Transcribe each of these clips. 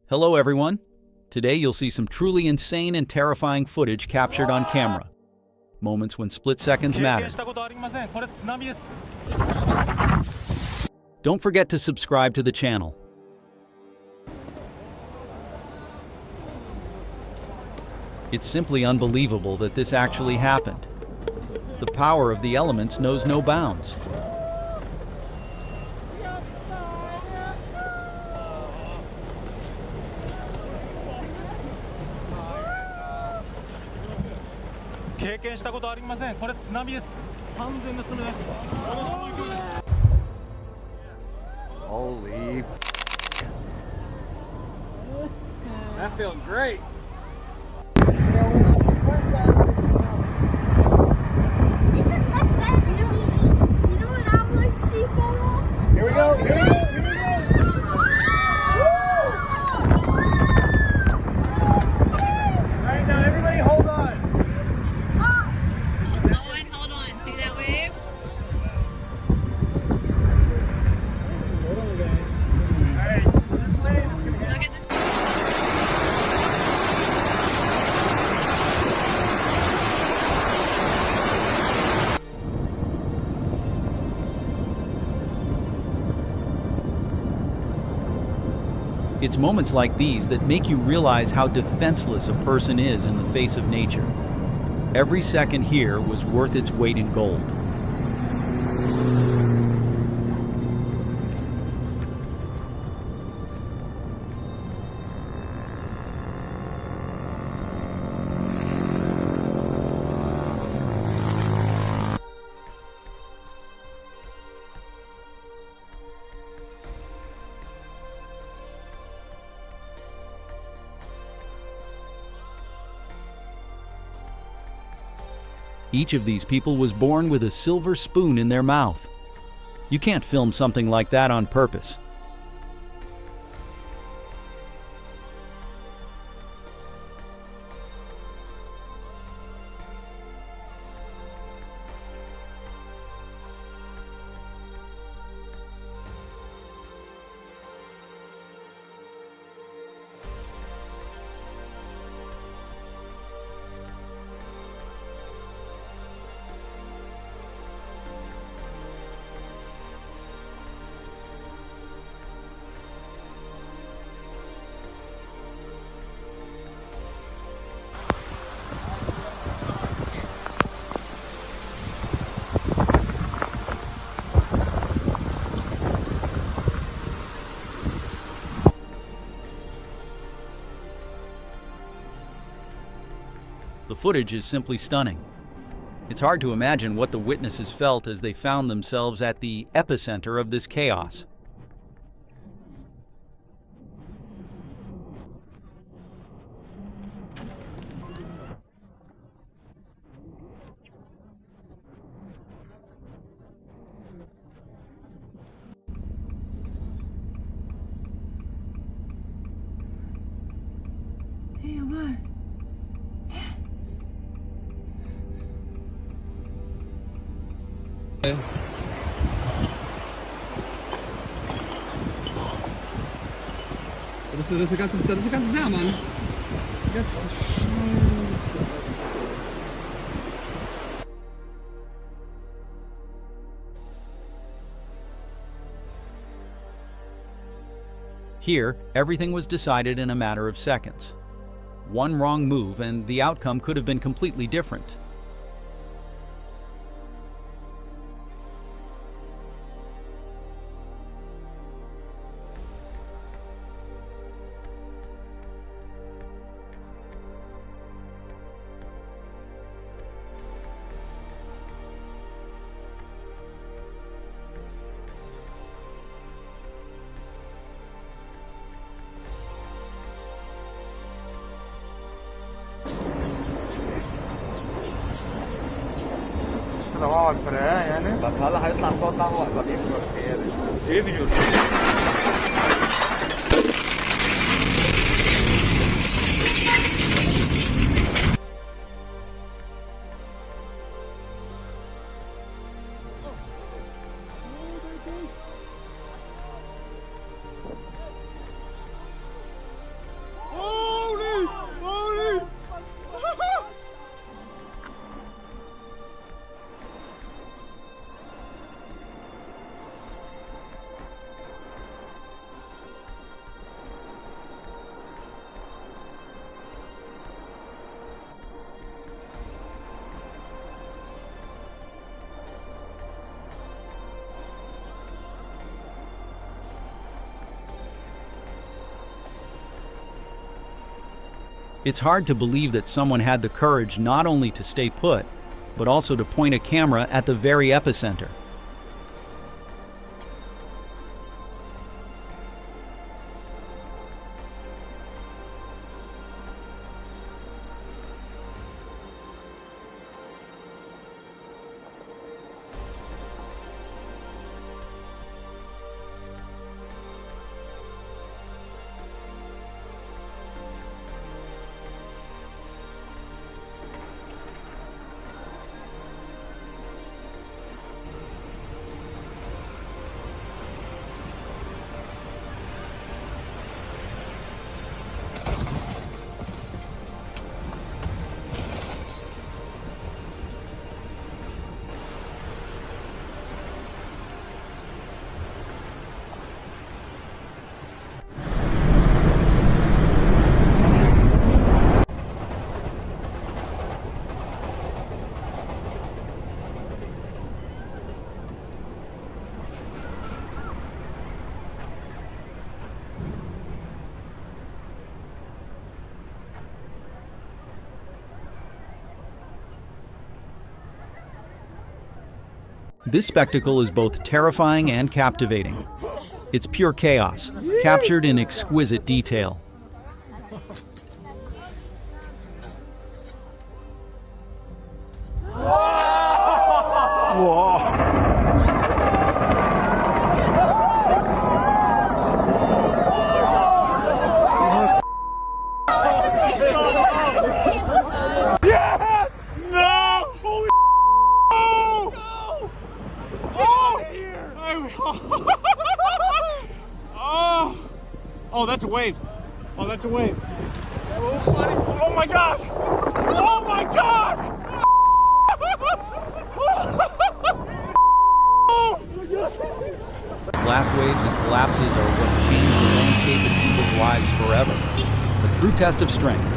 Hello everyone. Today you'll see some truly insane and terrifying footage captured on camera. Moments when split seconds matter. Don't forget to subscribe to the channel. It's simply unbelievable that this actually happened. The power of the elements knows no bounds. Holy f***. That feels great. This is much better than TV. You know what I would like to see photos? Here we go. Here we go. Here we go. All right, now everybody hold on. Hold on. See that wave? Hold on, guys. All right, so this wave is going to Look at this. It's moments like these that make you realize how defenseless a person is in the face of nature. Every second here was worth its weight in gold. Each of these people was born with a silver spoon in their mouth. You can't film something like that on purpose. The footage is simply stunning. It's hard to imagine what the witnesses felt as they found themselves at the epicenter of this chaos. Hey, what? Das ist der ganze Sermann. Here, everything was decided in a matter of seconds. One wrong move and the outcome could have been completely different. طبعا الفرقان يعني بس هلا هيطلع صوت قهوه اذا فيديو خير فيديو It's hard to believe that someone had the courage not only to stay put, but also to point a camera at the very epicenter. This spectacle is both terrifying and captivating. It's pure chaos, captured in exquisite detail. Oh, that's a wave. Oh, that's a wave. Oh my God! Oh my God! Blast waves and collapses are what change the landscape in people's lives forever. A true test of strength.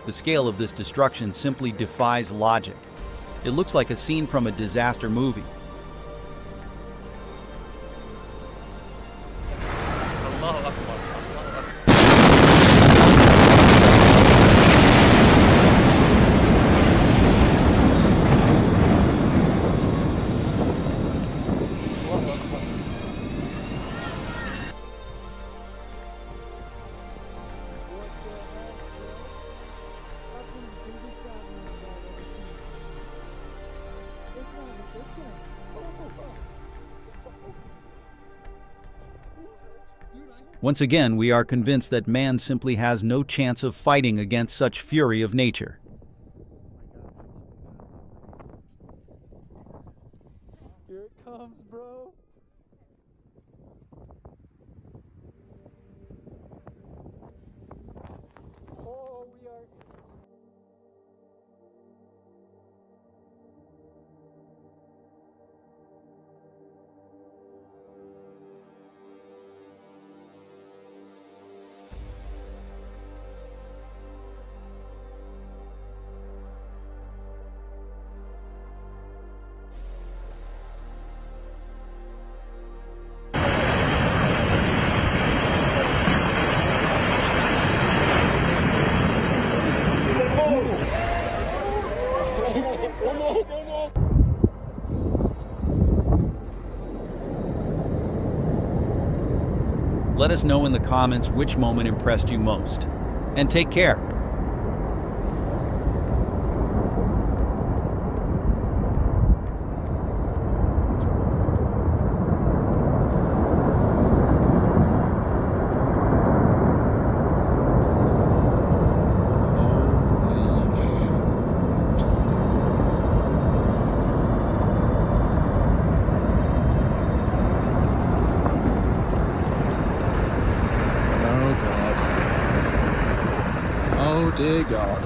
The scale of this destruction simply defies logic. It looks like a scene from a disaster movie. Once again, we are convinced that man simply has no chance of fighting against such fury of nature. Here it comes, bro. Oh, we are. Let us know in the comments which moment impressed you most. And take care. Oh dear God.